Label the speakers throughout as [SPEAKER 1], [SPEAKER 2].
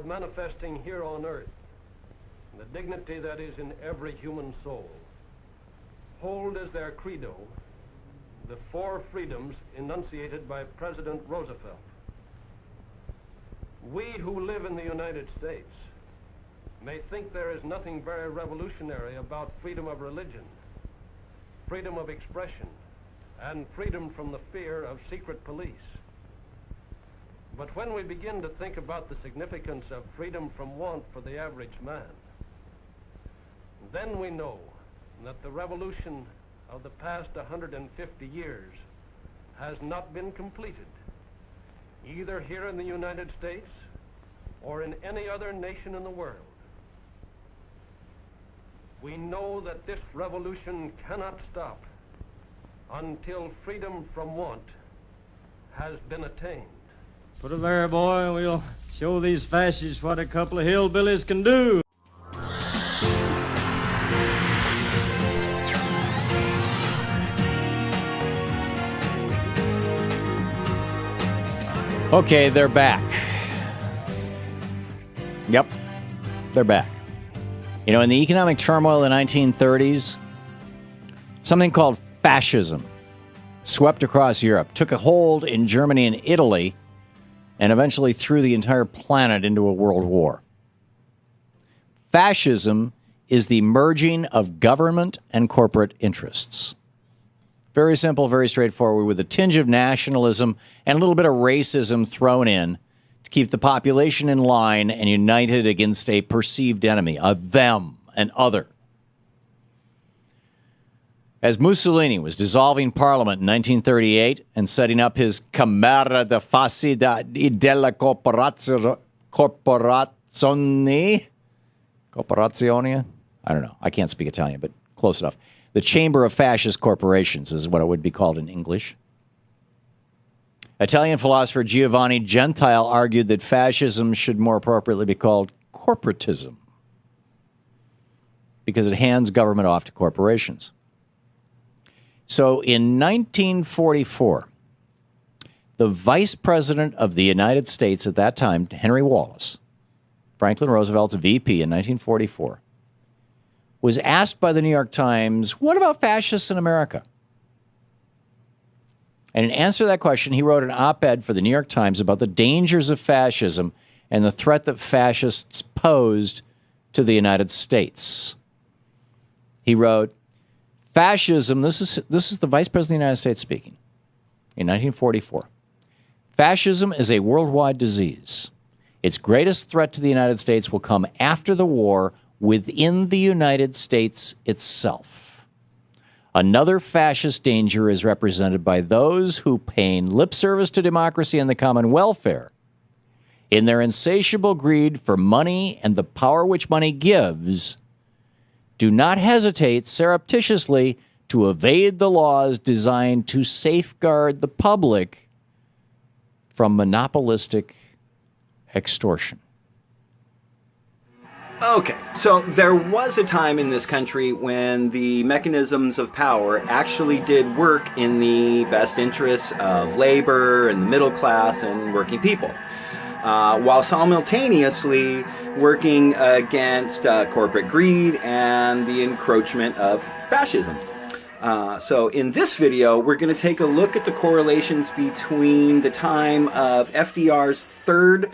[SPEAKER 1] toward manifesting here on earth the dignity that is in every human soul, hold as their credo the four freedoms enunciated by President Roosevelt. We who live in the United States may think there is nothing very revolutionary about freedom of religion, freedom of expression, and freedom from the fear of secret police. But when we begin to think about the significance of freedom from want for the average man, then we know that the revolution of the past 150 years has not been completed, either here in the United States or in any other nation in the world. We know that this revolution cannot stop until freedom from want has been attained.
[SPEAKER 2] Put it there, boy, and we'll show these fascists what a couple of hillbillies can do.
[SPEAKER 3] Okay, they're back. Yep, they're back. You know, in the economic turmoil of the 1930s, something called fascism swept across Europe, took a hold in Germany and Italy, and eventually threw the entire planet into a world war. Fascism is the merging of government and corporate interests. Very simple, very straightforward, with a tinge of nationalism and a little bit of racism thrown in to keep the population in line and united against a perceived enemy, a them, an other. As Mussolini was dissolving Parliament in 1938 and setting up his Camera de Fasci della Corporazione? I don't know. I can't speak Italian, but close enough. The Chamber of Fascist Corporations is what it would be called in English. Italian philosopher Giovanni Gentile argued that fascism should more appropriately be called corporatism because it hands government off to corporations. So in 1944, the vice president of the United States at that time, Henry Wallace, Franklin Roosevelt's VP in 1944, was asked by the New York Times, what about fascists in America? And in answer to that question, he wrote an op-ed for the New York Times about the dangers of fascism and the threat that fascists posed to the United States. He wrote, fascism, this is the Vice President of the United States speaking, in 1944. Fascism is a worldwide disease. Its greatest threat to the United States will come after the war within the United States itself. Another fascist danger is represented by those who, paying lip service to democracy and the common welfare, in their insatiable greed for money and the power which money gives, do not hesitate surreptitiously to evade the laws designed to safeguard the public from monopolistic extortion.
[SPEAKER 4] Okay, so there was a time in this country when the mechanisms of power actually did work in the best interests of labor and the middle class and working people, while simultaneously working against corporate greed and the encroachment of fascism. So in this video, we're going to take a look at the correlations between the time of FDR's third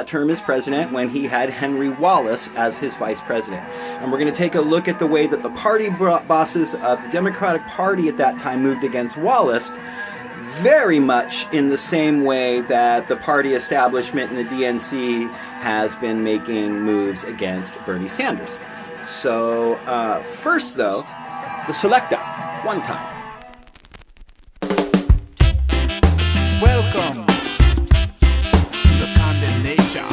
[SPEAKER 4] term as president, when he had Henry Wallace as his vice president. And we're going to take a look at the way that the party bosses of the Democratic Party at that time moved against Wallace, very much in the same way that the party establishment in the DNC has been making moves against Bernie Sanders. So first, though, the selecta, one time.
[SPEAKER 5] Welcome to the condemnation.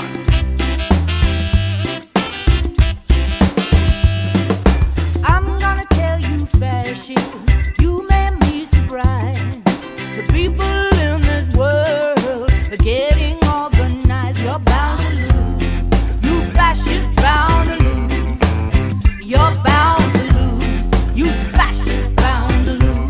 [SPEAKER 6] I'm gonna tell you, fascists, you made me surprised. The people in this world are getting organized. You're bound to lose. You fascists bound to lose. You're bound to lose. You fascists bound to lose.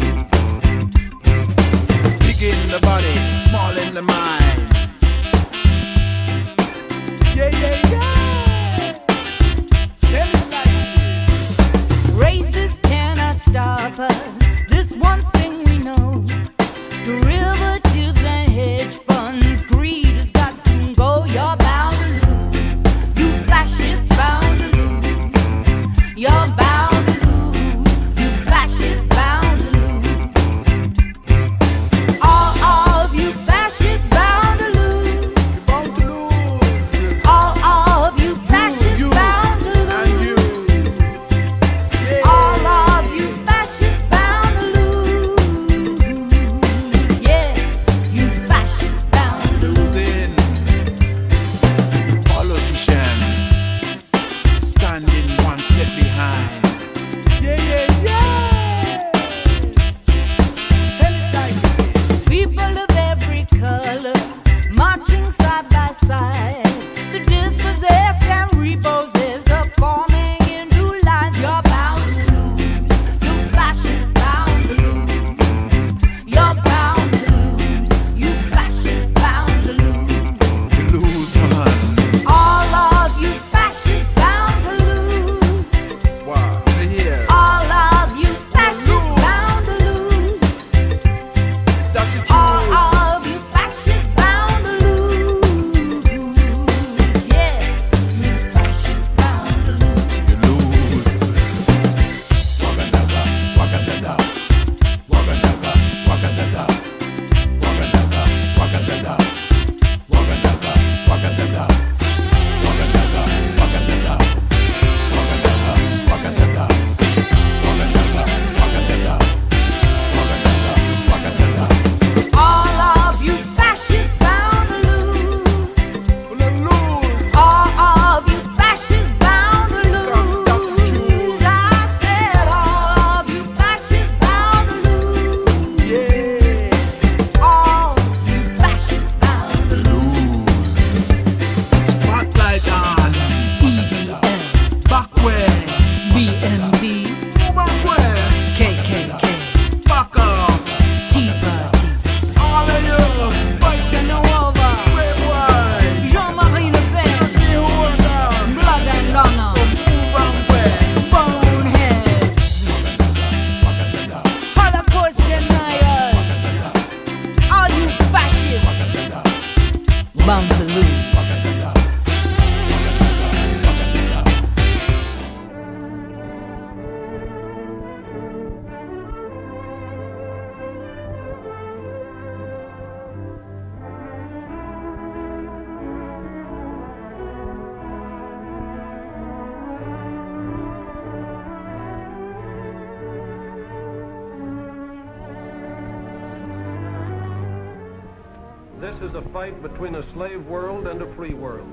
[SPEAKER 1] is a fight between a slave world and a free world.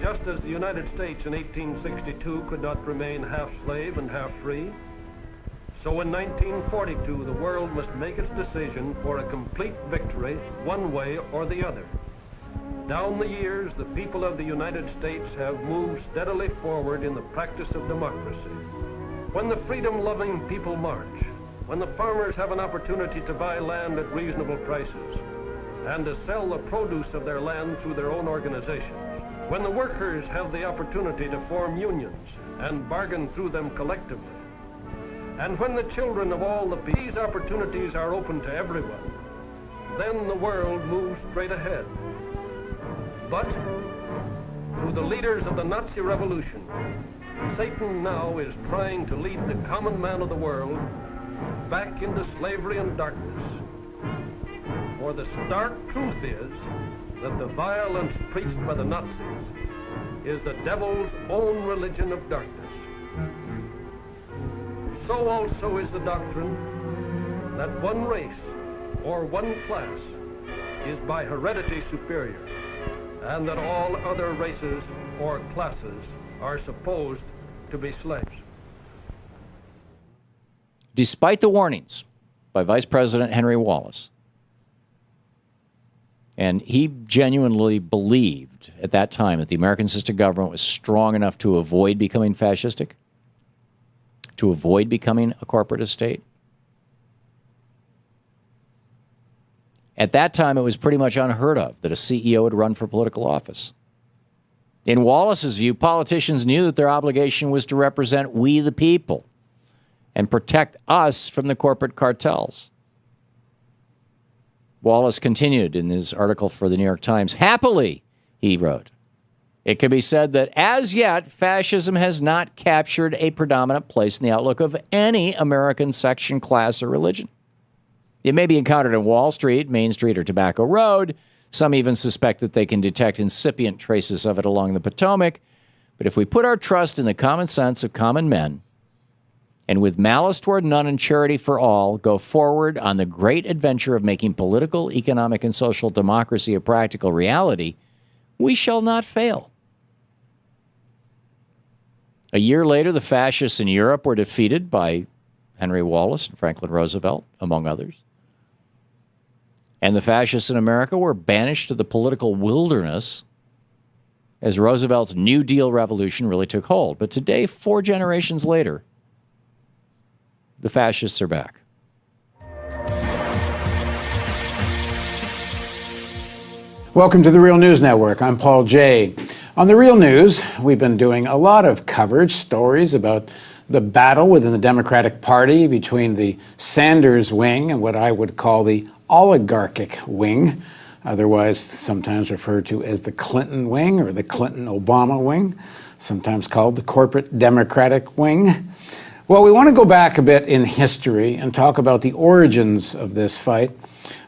[SPEAKER 1] Just as the United States in 1862 could not remain half slave and half free, so in 1942 the world must make its decision for a complete victory one way or the other. Down the years, the people of the United States have moved steadily forward in the practice of democracy. When the freedom-loving people march, when the farmers have an opportunity to buy land at reasonable prices and to sell the produce of their land through their own organizations, when the workers have the opportunity to form unions and bargain through them collectively, and when the children of all these opportunities are open to everyone, then the world moves straight ahead. But through the leaders of the Nazi Revolution, Satan now is trying to lead the common man of the world back into slavery and darkness. For the stark truth is that the violence preached by the Nazis is the devil's own religion of darkness. So also is the doctrine that one race or one class is by heredity superior, and that all other races or classes are supposed to be slaves.
[SPEAKER 3] Despite the warnings by Vice President Henry Wallace, and he genuinely believed at that time that the American system government was strong enough to avoid becoming fascistic, to avoid becoming a corporate state. At that time, it was pretty much unheard of that a CEO would run for political office. In Wallace's view, politicians knew that their obligation was to represent we the people and protect us from the corporate cartels. Wallace continued in his article for the New York Times. Happily, he wrote, it can be said that as yet, fascism has not captured a predominant place in the outlook of any American section, class, or religion. It may be encountered in Wall Street, Main Street, or Tobacco Road. Some even suspect that they can detect incipient traces of it along the Potomac. But if we put our trust in the common sense of common men, and with malice toward none and charity for all, go forward on the great adventure of making political, economic, and social democracy a practical reality, we shall not fail. A year later, the fascists in Europe were defeated by Henry Wallace and Franklin Roosevelt, among others. And the fascists in America were banished to the political wilderness as Roosevelt's New Deal revolution really took hold. But today, 4 generations later, the fascists are back.
[SPEAKER 7] Welcome to the Real News Network. I'm Paul Jay. On the Real News, we've been doing a lot of coverage, stories about the battle within the Democratic Party between the Sanders wing and what I would call the oligarchic wing, otherwise sometimes referred to as the Clinton wing or the Clinton-Obama wing, sometimes called the corporate Democratic wing. Well, we want to go back a bit in history and talk about the origins of this fight,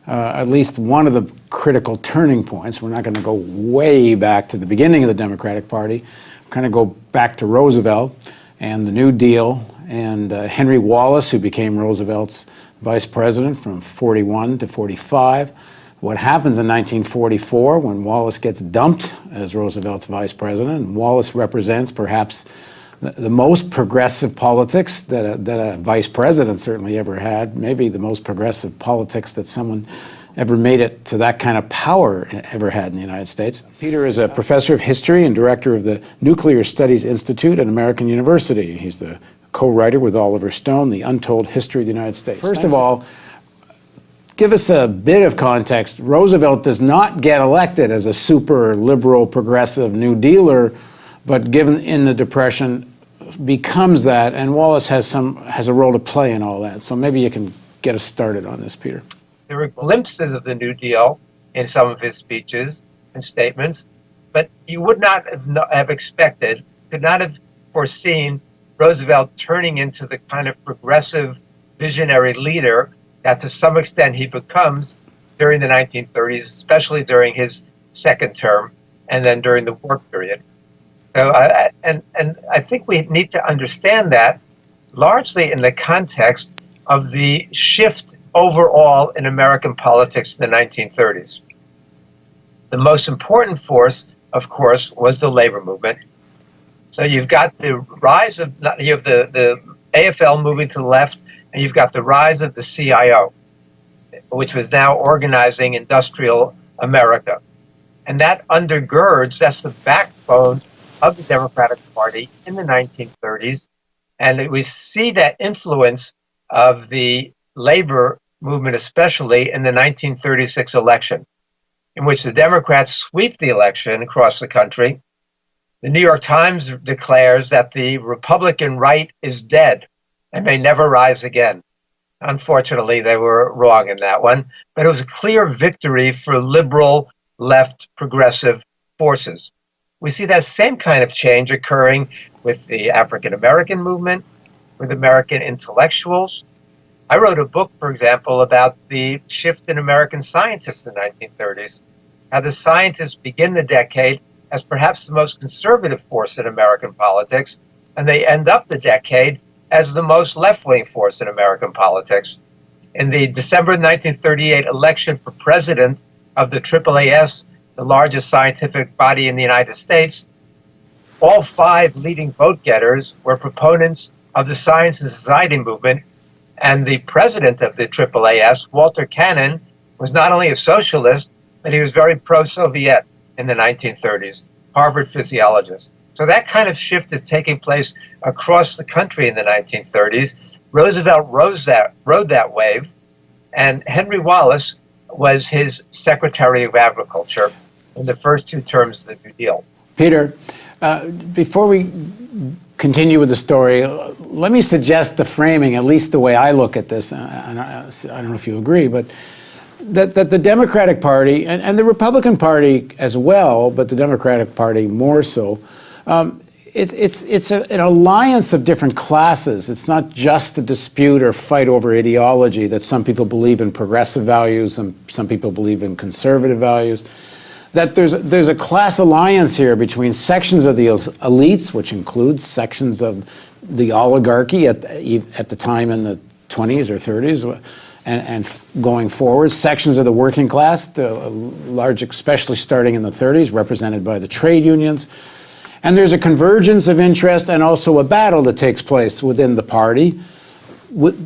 [SPEAKER 7] at least one of the critical turning points. We're not going to go way back to the beginning of the Democratic Party. We're going to go back to Roosevelt and the New Deal and Henry Wallace, who became Roosevelt's vice president from 41 to 45. What happens in 1944 when Wallace gets dumped as Roosevelt's vice president, and Wallace represents perhaps the most progressive politics that a vice president certainly ever had, maybe the most progressive politics that someone ever made it to that kind of power ever had in the United States. Peter is a professor of history and director of the Nuclear Studies Institute at American University. He's the co-writer with Oliver Stone, The Untold History of the United States. First of all, give us a bit of context. Roosevelt does not get elected as a super liberal, progressive New Dealer, but given in the Depression, becomes that, and Wallace has a role to play in all that. So maybe you can get us started on this, Peter.
[SPEAKER 8] There were glimpses of the New Deal in some of his speeches and statements, but you would not have expected, could not have foreseen Roosevelt turning into the kind of progressive visionary leader that to some extent he becomes during the 1930s, especially during his second term and then during the war period. So, and I think we need to understand that largely in the context of the shift overall in American politics in the 1930s. The most important force, of course, was the labor movement. So you've got the rise of, you have the AFL moving to the left, and you've got the rise of the CIO, which was now organizing industrial America. And that undergirds, that's the backbone of the Democratic Party in the 1930s. And we see that influence of the labor movement, especially in the 1936 election, in which the Democrats sweep the election across the country. The New York Times declares that the Republican right is dead and may never rise again. Unfortunately, they were wrong in that one, but it was a clear victory for liberal, left, progressive forces. We see that same kind of change occurring with the African American movement, with American intellectuals. I wrote a book, for example, about the shift in American scientists in the 1930s, how the scientists begin the decade as perhaps the most conservative force in American politics, and they end up the decade as the most left-wing force in American politics. In the December 1938 election for president of the AAAS, the largest scientific body in the United States, all 5 leading vote-getters were proponents of the science and society movement, and the president of the AAAS, Walter Cannon, was not only a socialist, but he was very pro-Soviet in the 1930s, Harvard physiologist. So that kind of shift is taking place across the country in the 1930s. Roosevelt rode that wave, and Henry Wallace was his Secretary of Agriculture in the first 2 terms of the New Deal.
[SPEAKER 7] Peter, before we continue with the story, let me suggest the framing, at least the way I look at this. I don't know if you agree, but that the Democratic Party and the Republican Party as well, but the Democratic Party more so, it's an alliance of different classes. It's not just a dispute or fight over ideology, that some people believe in progressive values and some people believe in conservative values. That there's a class alliance here between sections of the elites, which includes sections of the oligarchy at the time in the 20s or 30s, and going forward, sections of the working class, especially starting in the 30s, represented by the trade unions. And there's a convergence of interest and also a battle that takes place within the party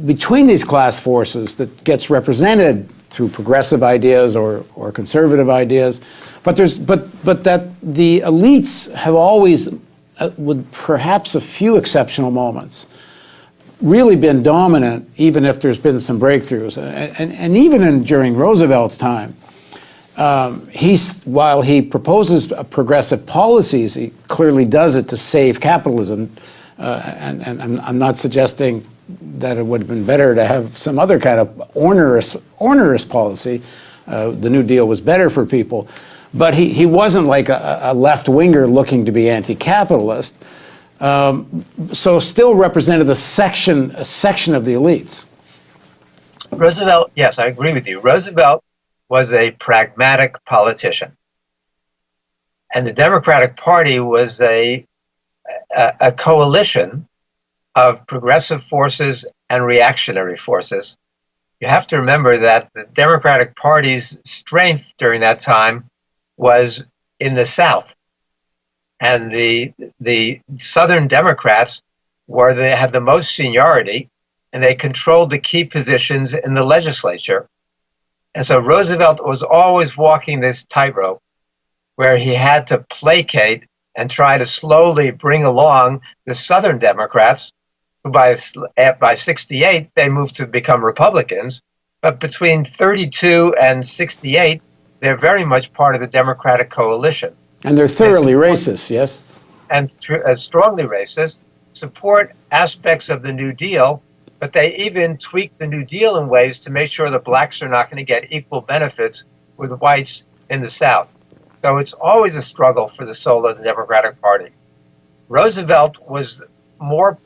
[SPEAKER 7] between these class forces that gets represented through progressive ideas or conservative ideas. But that the elites have always, with perhaps a few exceptional moments, really been dominant, even if there's been some breakthroughs. And even during Roosevelt's time, while he proposes progressive policies, he clearly does it to save capitalism. And I'm not suggesting that it would have been better to have some other kind of onerous policy. The New Deal was better for people. But he wasn't like a left-winger looking to be anti-capitalist. So still represented a section of the elites.
[SPEAKER 8] Roosevelt, yes, I agree with you. Roosevelt was a pragmatic politician. And the Democratic Party was a coalition of progressive forces and reactionary forces. You have to remember that the Democratic Party's strength during that time was in the South. And the Southern Democrats had the most seniority, and they controlled the key positions in the legislature. And so Roosevelt was always walking this tightrope where he had to placate and try to slowly bring along the Southern Democrats, who by 68, they moved to become Republicans. But between 32 and 68, they're very much part of the Democratic coalition.
[SPEAKER 7] And they're thoroughly racist, yes?
[SPEAKER 8] And strongly racist, support aspects of the New Deal, but they even tweak the New Deal in ways to make sure that blacks are not going to get equal benefits with whites in the South. So it's always a struggle for the soul of the Democratic Party. Roosevelt was more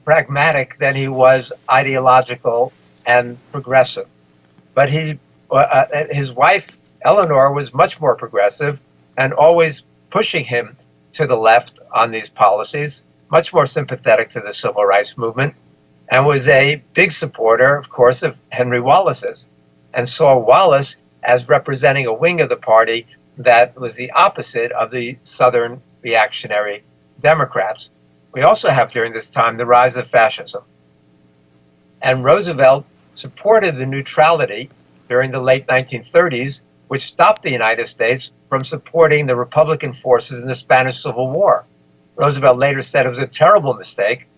[SPEAKER 8] pragmatic than he was ideological and progressive. But his wife, Eleanor, was much more progressive and always pushing him to the left on these policies, much more sympathetic to the civil rights movement, and was a big supporter, of course, of Henry Wallace's, and saw Wallace as representing a wing of the party that was the opposite of the Southern reactionary Democrats. We also have during this time the rise of fascism. And Roosevelt supported the neutrality during the late 1930s, which stopped the United States from supporting the Republican forces in the Spanish Civil War. Roosevelt later said it was a terrible mistake,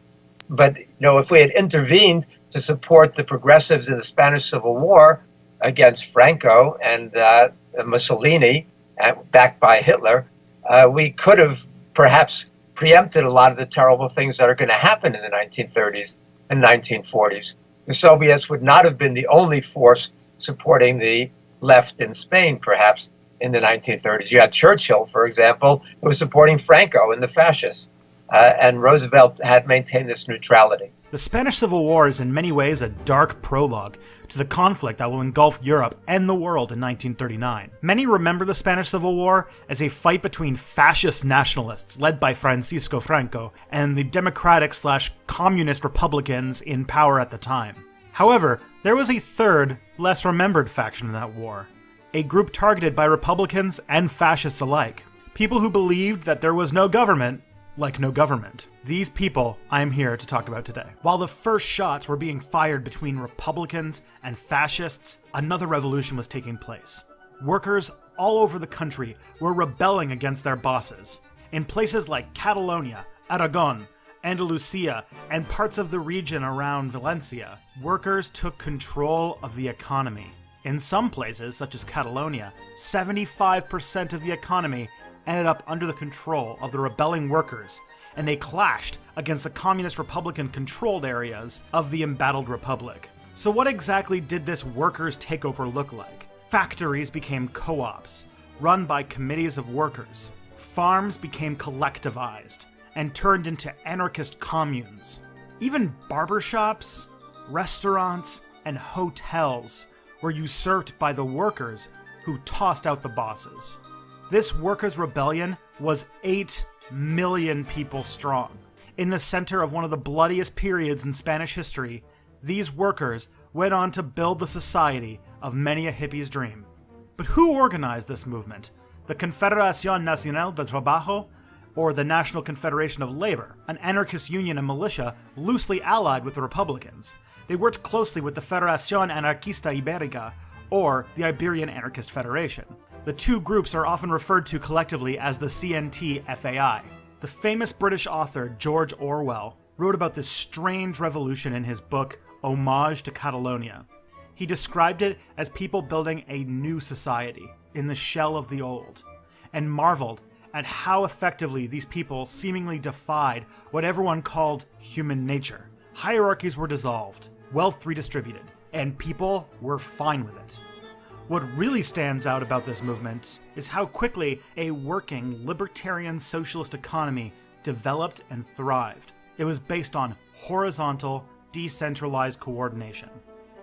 [SPEAKER 8] but if we had intervened to support the progressives in the Spanish Civil War against Franco and Mussolini, backed by Hitler, we could have perhaps preempted a lot of the terrible things that are going to happen in the 1930s and 1940s. The Soviets would not have been the only force supporting the left in Spain, perhaps, in the 1930s. You had Churchill, for example, who was supporting Franco and the fascists, and Roosevelt had maintained this neutrality.
[SPEAKER 9] The Spanish Civil War is in many ways a dark prologue to the conflict that will engulf Europe and the world in 1939. Many remember the Spanish Civil War as a fight between fascist nationalists led by Francisco Franco and the democratic/communist Republicans in power at the time. However, there was a third, less remembered faction in that war, a group targeted by Republicans and fascists alike. People who believed that there was no government like no government. These people I am here to talk about today. While the first shots were being fired between Republicans and fascists, another revolution was taking place. Workers all over the country were rebelling against their bosses. In places like Catalonia, Aragon, Andalusia, and parts of the region around Valencia, workers took control of the economy. In some places, such as Catalonia, 75% of the economy ended up under the control of the rebelling workers, and they clashed against the communist Republican controlled areas of the embattled republic. So what exactly did this workers' takeover look like? Factories became co-ops, run by committees of workers. Farms became collectivized and turned into anarchist communes. Even barbershops, restaurants, and hotels were usurped by the workers who tossed out the bosses. This workers' rebellion was 8 million people strong. In the center of one of the bloodiest periods in Spanish history, these workers went on to build the society of many a hippie's dream. But who organized this movement? The Confederación Nacional de Trabajo, or the National Confederation of Labor, an anarchist union and militia loosely allied with the Republicans. They worked closely with the Federación Anarquista Ibérica, or the Iberian Anarchist Federation. The two groups are often referred to collectively as the CNT-FAI. The famous British author George Orwell wrote about this strange revolution in his book Homage to Catalonia. He described it as people building a new society in the shell of the old, and marveled at how effectively these people seemingly defied what everyone called human nature. Hierarchies were dissolved, wealth redistributed, and people were fine with it. What really stands out about this movement is how quickly a working, libertarian socialist economy developed and thrived. It was based on horizontal, decentralized coordination.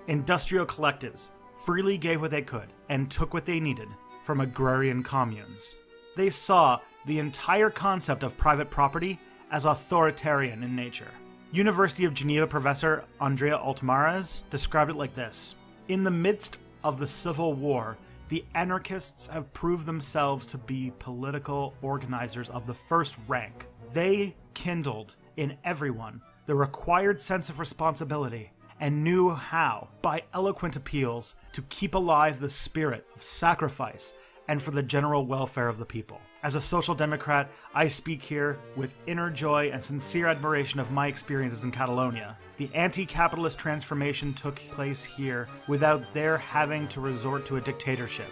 [SPEAKER 9] Industrial collectives freely gave what they could and took what they needed from agrarian communes. They saw the entire concept of private property as authoritarian in nature. University of Geneva professor Andrea Altmares described it like this: in the midst of the Civil War, the anarchists have proved themselves to be political organizers of the first rank. They kindled in everyone the required sense of responsibility and knew how, by eloquent appeals, to keep alive the spirit of sacrifice and for the general welfare of the people. As a social democrat, I speak here with inner joy and sincere admiration of my experiences in Catalonia. The anti-capitalist transformation took place here without their having to resort to a dictatorship.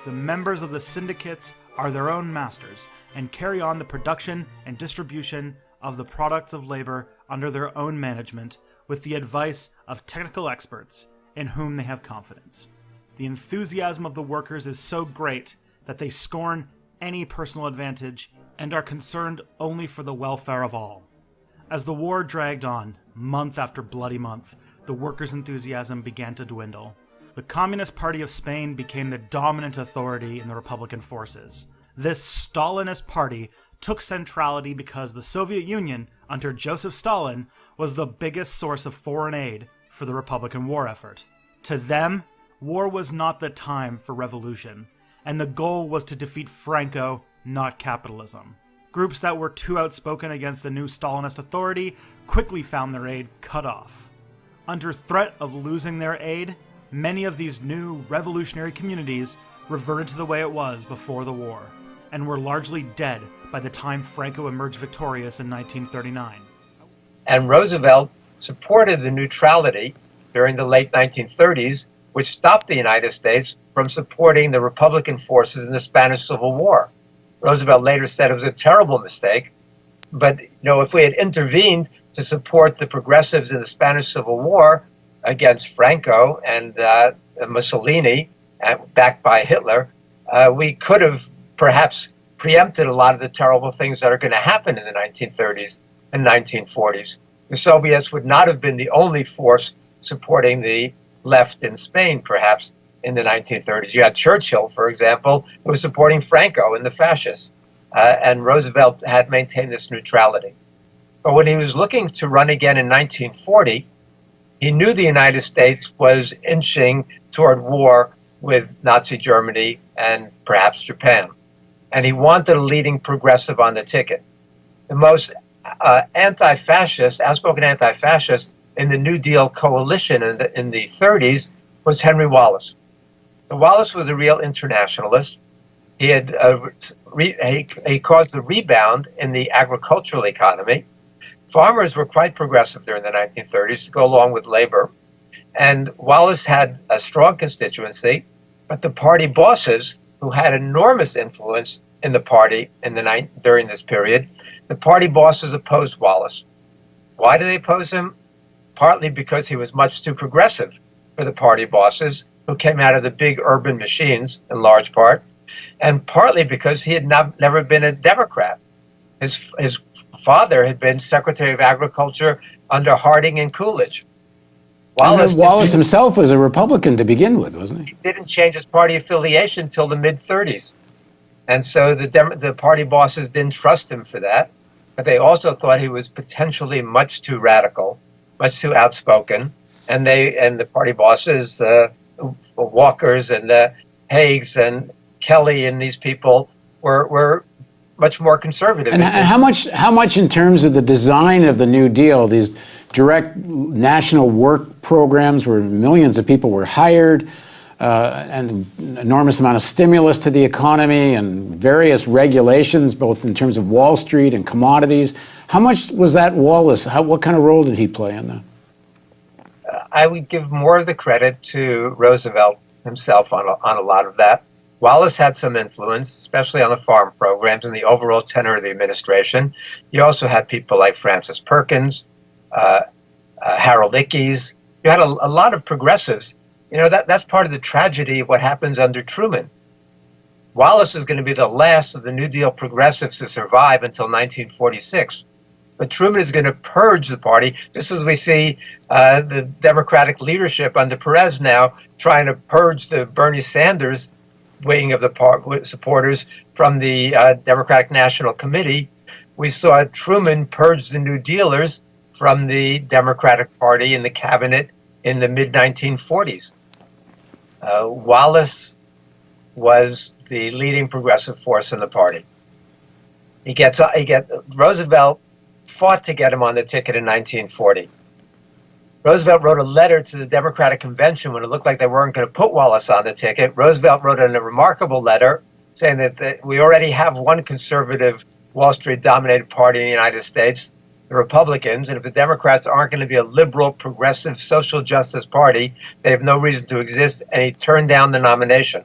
[SPEAKER 9] The members of the syndicates are their own masters and carry on the production and distribution of the products of labor under their own management with the advice of technical experts in whom they have confidence. The enthusiasm of the workers is so great that they scorn any personal advantage and are concerned only for the welfare of all. As the war dragged on, month after bloody month, the workers' enthusiasm began to dwindle. The Communist Party of Spain became the dominant authority in the Republican forces. This Stalinist party took centrality because the Soviet Union, under Joseph Stalin, was the biggest source of foreign aid for the Republican war effort. To them, war was not the time for revolution, and the goal was to defeat Franco, not capitalism. Groups that were too outspoken against the new Stalinist authority quickly found their aid cut off. Under threat of losing their aid, many of these new revolutionary communities reverted to the way it was before the war, and were largely dead by the time Franco emerged victorious in 1939.
[SPEAKER 8] And Roosevelt supported the neutrality during the late 1930s, which stopped the United States from supporting the Republican forces in the Spanish Civil War. Roosevelt later said it was a terrible mistake, but if we had intervened to support the progressives in the Spanish Civil War against Franco and Mussolini, backed by Hitler, we could have perhaps preempted a lot of the terrible things that are going to happen in the 1930s and 1940s. The Soviets would not have been the only force supporting the left in Spain, perhaps, in the 1930s. You had Churchill, for example, who was supporting Franco and the fascists, and Roosevelt had maintained this neutrality. But when he was looking to run again in 1940, he knew the United States was inching toward war with Nazi Germany and perhaps Japan. And he wanted a leading progressive on the ticket. The most outspoken anti-fascist in the New Deal coalition in the 30s was Henry Wallace. So Wallace was a real internationalist. He had he caused the rebound in the agricultural economy. Farmers were quite progressive during the 1930s to go along with labor. And Wallace had a strong constituency, but the party bosses, who had enormous influence in the party during this period, the party bosses opposed Wallace. Why did they oppose him? Partly because he was much too progressive for the party bosses, who came out of the big urban machines in large part, and partly because he had never been a Democrat. His father had been Secretary of Agriculture under Harding and Coolidge.
[SPEAKER 7] Wallace himself was a Republican to begin with, wasn't he?
[SPEAKER 8] He didn't change his party affiliation until the mid-30s. And so the party bosses didn't trust him for that. But they also thought he was potentially much too radical, much too outspoken. And the party bosses, Walkers and Hagues and Kelly and these people were much more conservative.
[SPEAKER 7] And how much in terms of the design of the New Deal, these direct national work programs where millions of people were hired, and an enormous amount of stimulus to the economy and various regulations, both in terms of Wall Street and commodities. How much was that Wallace? What kind of role did he play in that?
[SPEAKER 8] I would give more of the credit to Roosevelt himself on a lot of that. Wallace had some influence, especially on the farm programs and the overall tenor of the administration. You also had people like Francis Perkins, Harold Ickes. You had a lot of progressives. That's part of the tragedy of what happens under Truman. Wallace is going to be the last of the New Deal progressives to survive until 1946. But Truman is going to purge the party, just as we see the Democratic leadership under Perez now trying to purge the Bernie Sanders wing of the supporters from the Democratic National Committee. We saw Truman purge the New Dealers from the Democratic Party in the cabinet in the mid-1940s. Wallace was the leading progressive force in the party. Roosevelt fought to get him on the ticket in 1940. Roosevelt wrote a letter to the Democratic Convention when it looked like they weren't going to put Wallace on the ticket. Roosevelt wrote a remarkable letter saying that we already have one conservative Wall Street-dominated party in the United States, the Republicans, and if the Democrats aren't going to be a liberal, progressive, social justice party, they have no reason to exist, and he turned down the nomination.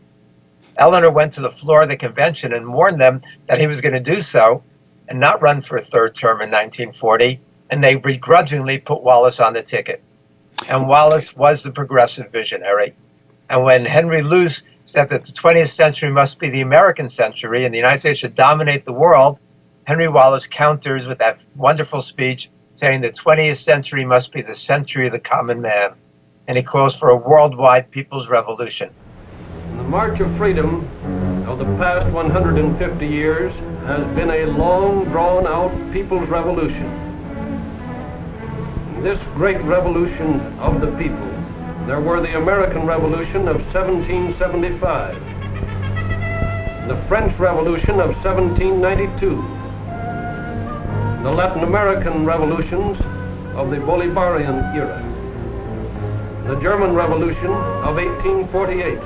[SPEAKER 8] Eleanor went to the floor of the convention and warned them that he was going to do so and not run for a third term in 1940, and they begrudgingly put Wallace on the ticket. And Wallace was the progressive visionary. And when Henry Luce says that the 20th century must be the American century and the United States should dominate the world, Henry Wallace counters with that wonderful speech saying the 20th century must be the century of the common man. And he calls for a worldwide people's revolution.
[SPEAKER 1] The March of Freedom of the past 150 years has been a long, drawn-out people's revolution. This great revolution of the people there were the American Revolution of 1775, the French Revolution of 1792, the Latin American revolutions of the Bolivarian era, the German Revolution of 1848,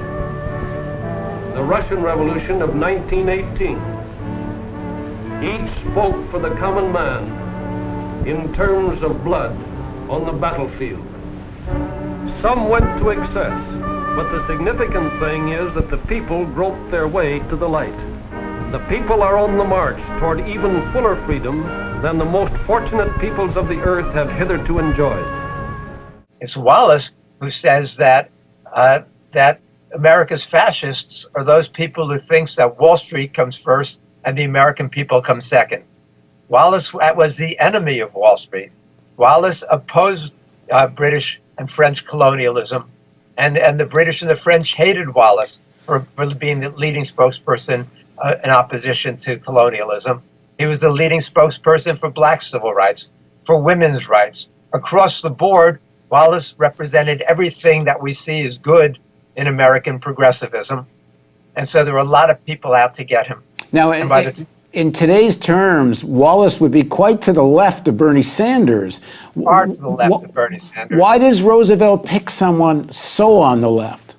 [SPEAKER 1] the Russian Revolution of 1918. Each spoke for the common man in terms of blood on the battlefield. Some went to excess, but the significant thing is that the people groped their way to the light. The people are on the march toward even fuller freedom than the most fortunate peoples of the earth have hitherto enjoyed.
[SPEAKER 8] It's Wallace who says that that America's fascists are those people who thinks that Wall Street comes first and the American people come second. Wallace was the enemy of Wall Street. Wallace opposed British and French colonialism, and the British and the French hated Wallace for being the leading spokesperson in opposition to colonialism. He was the leading spokesperson for black civil rights, for women's rights. Across the board, Wallace represented everything that we see as good in American progressivism. And so there were a lot of people out to get him.
[SPEAKER 7] Now, in today's terms, Wallace would be quite to the left of Bernie Sanders.
[SPEAKER 8] Far to the left of Bernie Sanders.
[SPEAKER 7] Why does Roosevelt pick someone so on the left?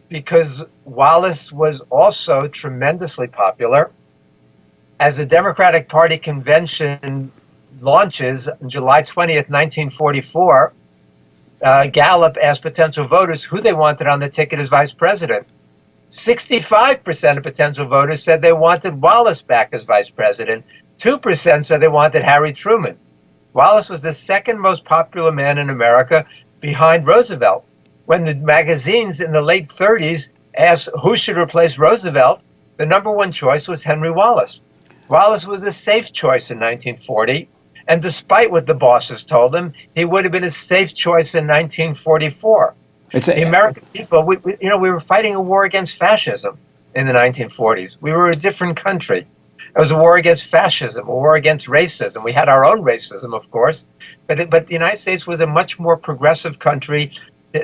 [SPEAKER 8] Because Wallace was also tremendously popular. As the Democratic Party convention launches on July 20th, 1944, Gallup asked potential voters who they wanted on the ticket as vice president. 65% of potential voters said they wanted Wallace back as vice president. 2% said they wanted Harry Truman. Wallace was the second most popular man in America behind Roosevelt. When the magazines in the late 30s asked who should replace Roosevelt, the number one choice was Henry Wallace. Wallace was a safe choice in 1940, and despite what the bosses told him, he would have been a safe choice in 1944. The American people, we were fighting a war against fascism in the 1940s. We were a different country. It was a war against fascism, a war against racism. We had our own racism, of course, but the United States was a much more progressive country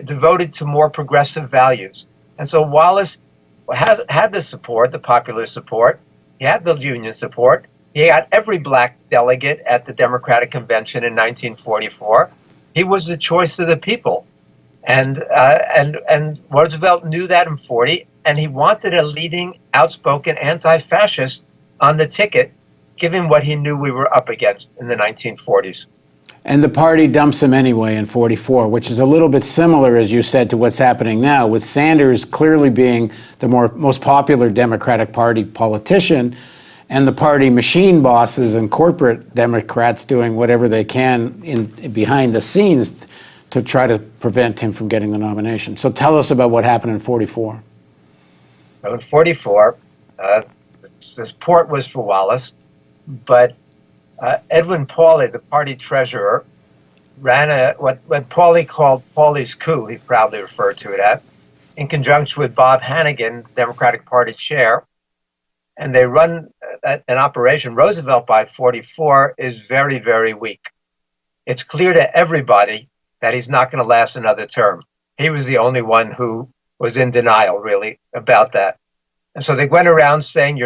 [SPEAKER 8] devoted to more progressive values. And so Wallace had the support, the popular support. He had the union support. He had every black delegate at the Democratic Convention in 1944. He was the choice of the people. And Roosevelt knew that in 40, and he wanted a leading, outspoken anti-fascist on the ticket, given what he knew we were up against in the 1940s.
[SPEAKER 7] And the party dumps him anyway in 44, which is a little bit similar, as you said, to what's happening now, with Sanders clearly being the most popular Democratic Party politician, and the party machine bosses and corporate Democrats doing whatever they can behind the scenes to try to prevent him from getting the nomination. So tell us about what happened in 44.
[SPEAKER 8] In 44, the support was for Wallace, but Edwin Pauley, the party treasurer, ran what Pauley called Pauley's coup, he proudly referred to it as, in conjunction with Bob Hannigan, Democratic Party chair. And they run an operation. Roosevelt, by 44, is very, very weak. It's clear to everybody that he's not going to last another term. He was the only one who was in denial, really, about that. And so they went around saying,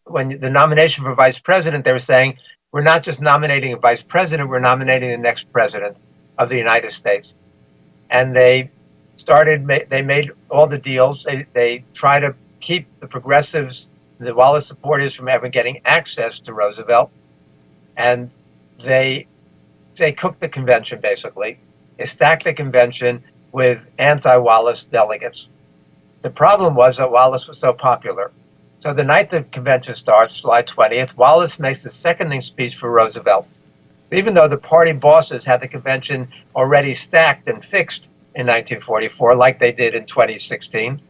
[SPEAKER 8] when the nomination for vice president, they were saying, we're not just nominating a vice president, we're nominating the next president of the United States. And they made all the deals. They try to keep the progressives, the Wallace supporters, from ever getting access to Roosevelt. And they cooked the convention, basically. They stacked the convention with anti-Wallace delegates. The problem was that Wallace was so popular. So the night the convention starts, July 20th, Wallace makes a seconding speech for Roosevelt. Even though the party bosses had the convention already stacked and fixed in 1944, like they did in 2016,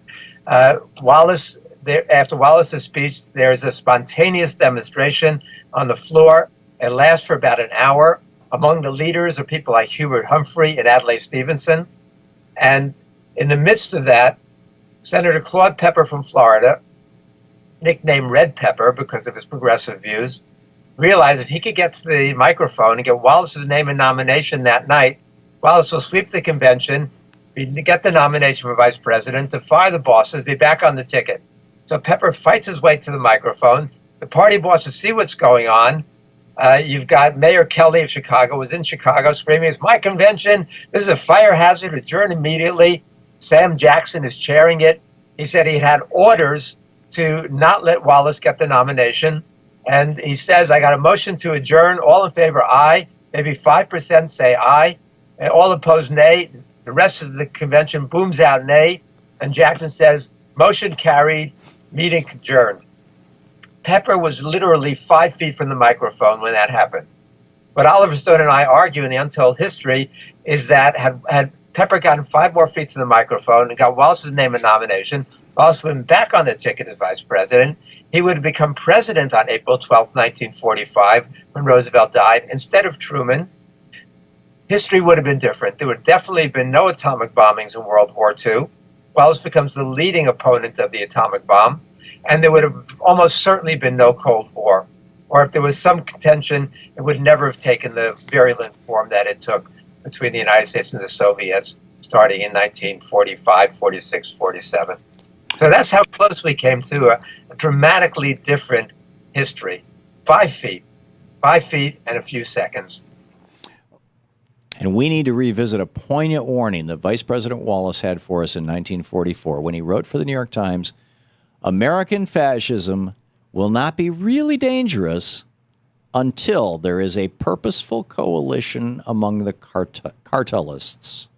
[SPEAKER 8] after Wallace's speech, there's a spontaneous demonstration on the floor. It lasts for about an hour. Among the leaders are people like Hubert Humphrey and Adlai Stevenson. And in the midst of that, Senator Claude Pepper from Florida, nicknamed Red Pepper because of his progressive views, realized if he could get to the microphone and get Wallace's name and nomination that night, Wallace will sweep the convention, get the nomination for vice president, to fire the bosses, be back on the ticket. So Pepper fights his way to the microphone. The party bosses see what's going on. You've got Mayor Kelly of Chicago was in Chicago screaming, "It's my convention. This is a fire hazard. Adjourn immediately." Sam Jackson is chairing it. He said he had orders to not let Wallace get the nomination. And he says, "I got a motion to adjourn. All in favor, aye." Maybe 5% say aye. And all opposed, nay. The rest of the convention booms out nay. And Jackson says, "Motion carried, meeting adjourned." Pepper was literally 5 feet from the microphone when that happened. What Oliver Stone and I argue in The Untold History is that had Pepper gotten 5 more feet to the microphone and got Wallace's name and nomination, Wallace would have been back on the ticket as vice president. He would have become president on April 12, 1945, when Roosevelt died, instead of Truman. History would have been different. There would definitely have been no atomic bombings in World War II. Wallace becomes the leading opponent of the atomic bomb. And there would have almost certainly been no Cold War. Or if there was some contention, it would never have taken the virulent form that it took between the United States and the Soviets, starting in 1945, 46, 47. So that's how close we came to a dramatically different history. 5 feet. 5 feet and a few seconds.
[SPEAKER 3] And we need to revisit a poignant warning that Vice President Wallace had for us in 1944 when he wrote for the New York Times, "American fascism will not be really dangerous until there is a purposeful coalition among the cartelists,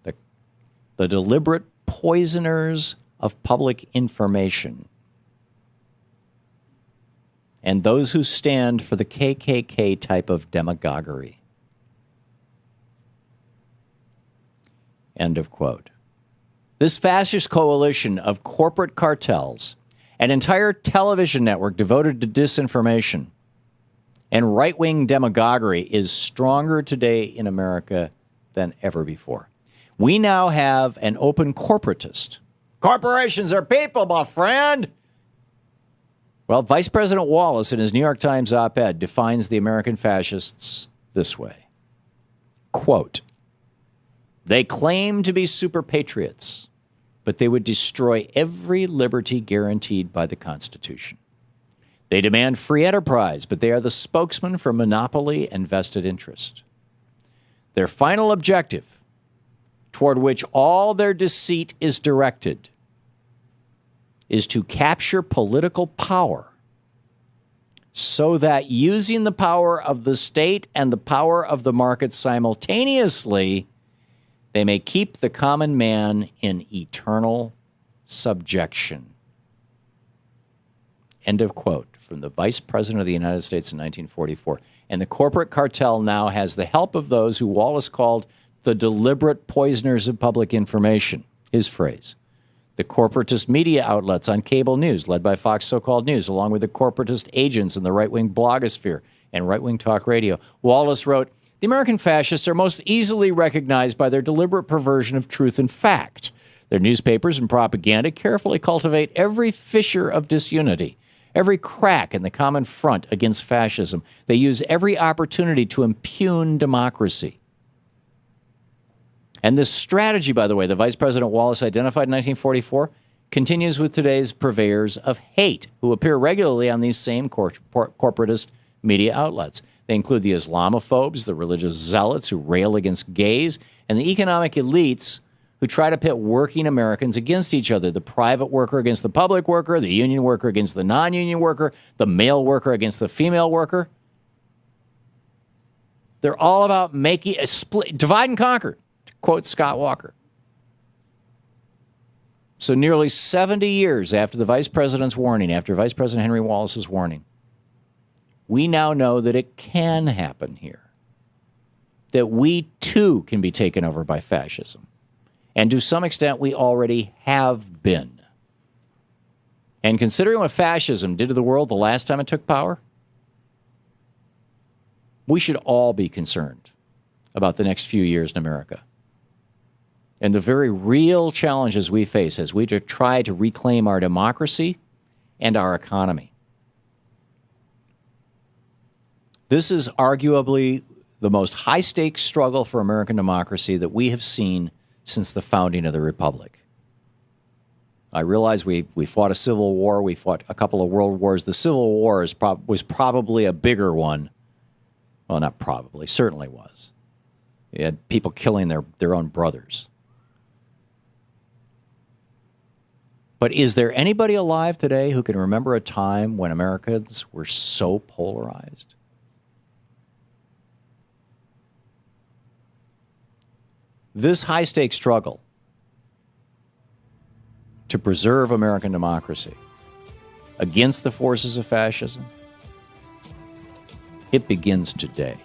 [SPEAKER 3] the deliberate poisoners of public information, and those who stand for the KKK type of demagoguery." End of quote. This fascist coalition of corporate cartels, an entire television network devoted to disinformation and right-wing demagoguery, is stronger today in America than ever before. We now have an open corporatist. Corporations are people, my friend. Well, Vice President Wallace, in his New York Times op-ed, defines the American fascists this way. Quote, "They claim to be super patriots, but they would destroy every liberty guaranteed by the Constitution. They demand free enterprise, but they are the spokesman for monopoly and vested interest. Their final objective, toward which all their deceit is directed, is to capture political power so that using the power of the state and the power of the market simultaneously, they may keep the common man in eternal subjection." End of quote from the Vice President of the United States in 1944. And the corporate cartel now has the help of those who Wallace called the deliberate poisoners of public information, his phrase. The corporatist media outlets on cable news, led by Fox So-Called News, along with the corporatist agents in the right-wing blogosphere and right-wing talk radio. Wallace wrote, "The American fascists are most easily recognized by their deliberate perversion of truth and fact. Their newspapers and propaganda carefully cultivate every fissure of disunity, every crack in the common front against fascism. They use every opportunity to impugn democracy." And this strategy, by the way, that Vice President Wallace identified in 1944, continues with today's purveyors of hate, who appear regularly on these same corporatist media outlets. They include the Islamophobes, the religious zealots who rail against gays, and the economic elites who try to pit working Americans against each other, the private worker against the public worker, the union worker against the non-union worker, the male worker against the female worker. They're all about making a split, divide and conquer, to quote Scott Walker. So nearly 70 years after the Vice President's warning, after Vice President Henry Wallace's warning, we now know that it can happen here, that we too can be taken over by fascism. And to some extent, we already have been. And considering what fascism did to the world the last time it took power, we should all be concerned about the next few years in America and the very real challenges we face as we try to reclaim our democracy and our economy. This is arguably the most high-stakes struggle for American democracy that we have seen since the founding of the Republic. I realize we fought a civil war. We fought a couple of world wars. The Civil War was probably a bigger one. Well, not probably, certainly was. You had people killing their own brothers. But is there anybody alive today who can remember a time when Americans were so polarized? This high-stakes struggle to preserve American democracy against the forces of fascism, it begins today.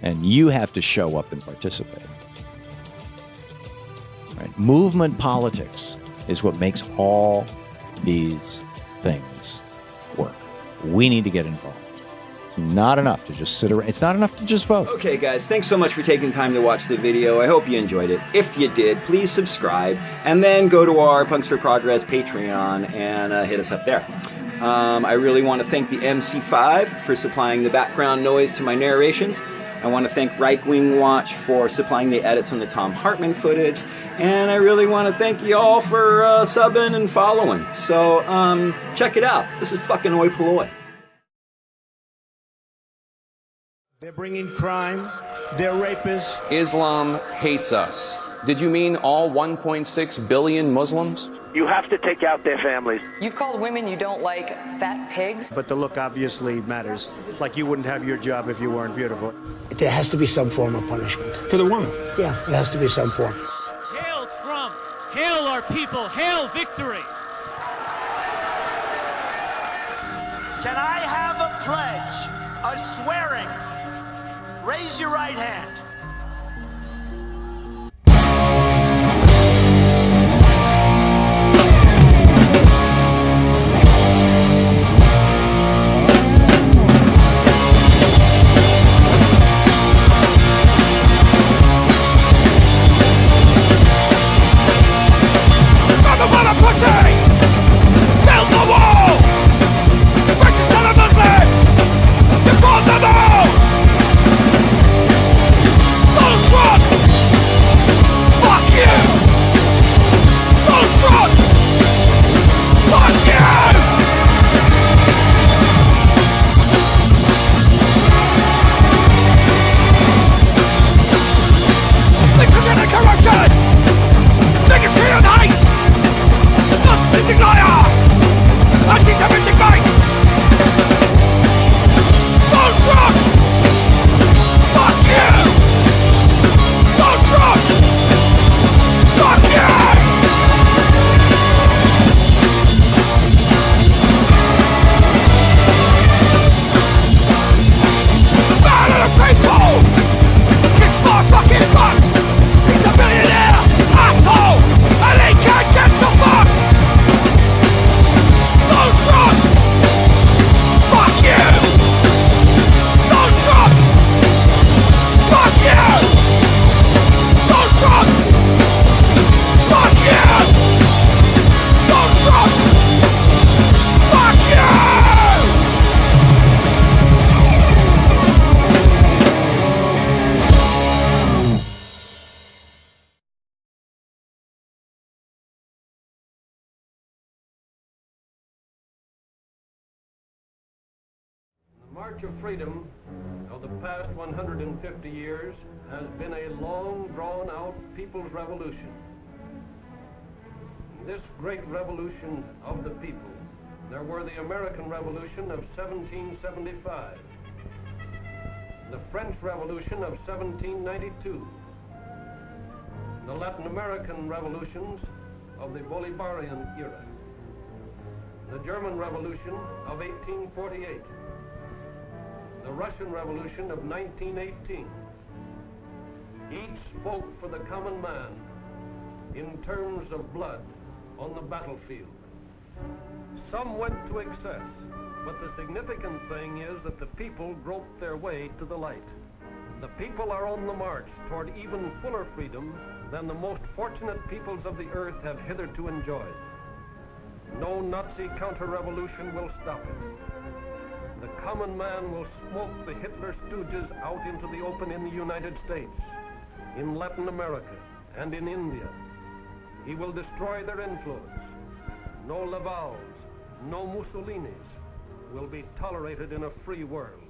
[SPEAKER 3] And you have to show up and participate. Right? Movement politics is what makes all these things work. We need to get involved. It's not enough to just sit around. It's not enough to just vote.
[SPEAKER 4] Okay, guys, thanks so much for taking time to watch the video. I hope you enjoyed it. If you did, please subscribe, and then go to our Punks for Progress Patreon and hit us up there. I really want to thank the MC5 for supplying the background noise to my narrations. I want to thank Right Wing Watch for supplying the edits on the Tom Hartman footage. And I really want to thank you all for subbing and following. So, check it out. This is fucking Oi Polloi.
[SPEAKER 10] They're bringing crime. They're rapists.
[SPEAKER 11] Islam hates us. Did you mean all 1.6 billion Muslims?
[SPEAKER 12] You have to take out their families.
[SPEAKER 13] You've called women you don't like fat pigs.
[SPEAKER 10] But the look obviously matters. Like you wouldn't have your job if you weren't beautiful.
[SPEAKER 14] There has to be some form of punishment.
[SPEAKER 10] For the woman?
[SPEAKER 14] Yeah, there has to be some form.
[SPEAKER 15] Hail Trump! Hail our people! Hail victory!
[SPEAKER 16] Can I have a pledge, a swearing? Raise your right hand. Anti-Semitic bites! Don't Trump! Fuck you! Don't Trump! Fuck you! Man of the people! Kiss my fucking butt! He's a millionaire! Asshole! And he can't get the fuck! Don't Trump! Fuck you! Don't Trump! Fuck you! Don't Trump! Fuck you! Don't Trump! Fuck you!
[SPEAKER 1] The March of Freedom of the past 150 years has been a long, drawn-out people's revolution. In this great revolution of the people, there were the American Revolution of 1775, the French Revolution of 1792, the Latin American revolutions of the Bolivarian era, the German Revolution of 1848, the Russian Revolution of 1918. Each spoke for the common man in terms of blood on the battlefield. Some went to excess, but the significant thing is that the people groped their way to the light. The people are on the march toward even fuller freedom than the most fortunate peoples of the earth have hitherto enjoyed. No Nazi counter-revolution will stop it. The common man will smoke the Hitler stooges out into the open in the United States, in Latin America, and in India. He will destroy their influence. No Lavals, no Mussolinis will be tolerated in a free world.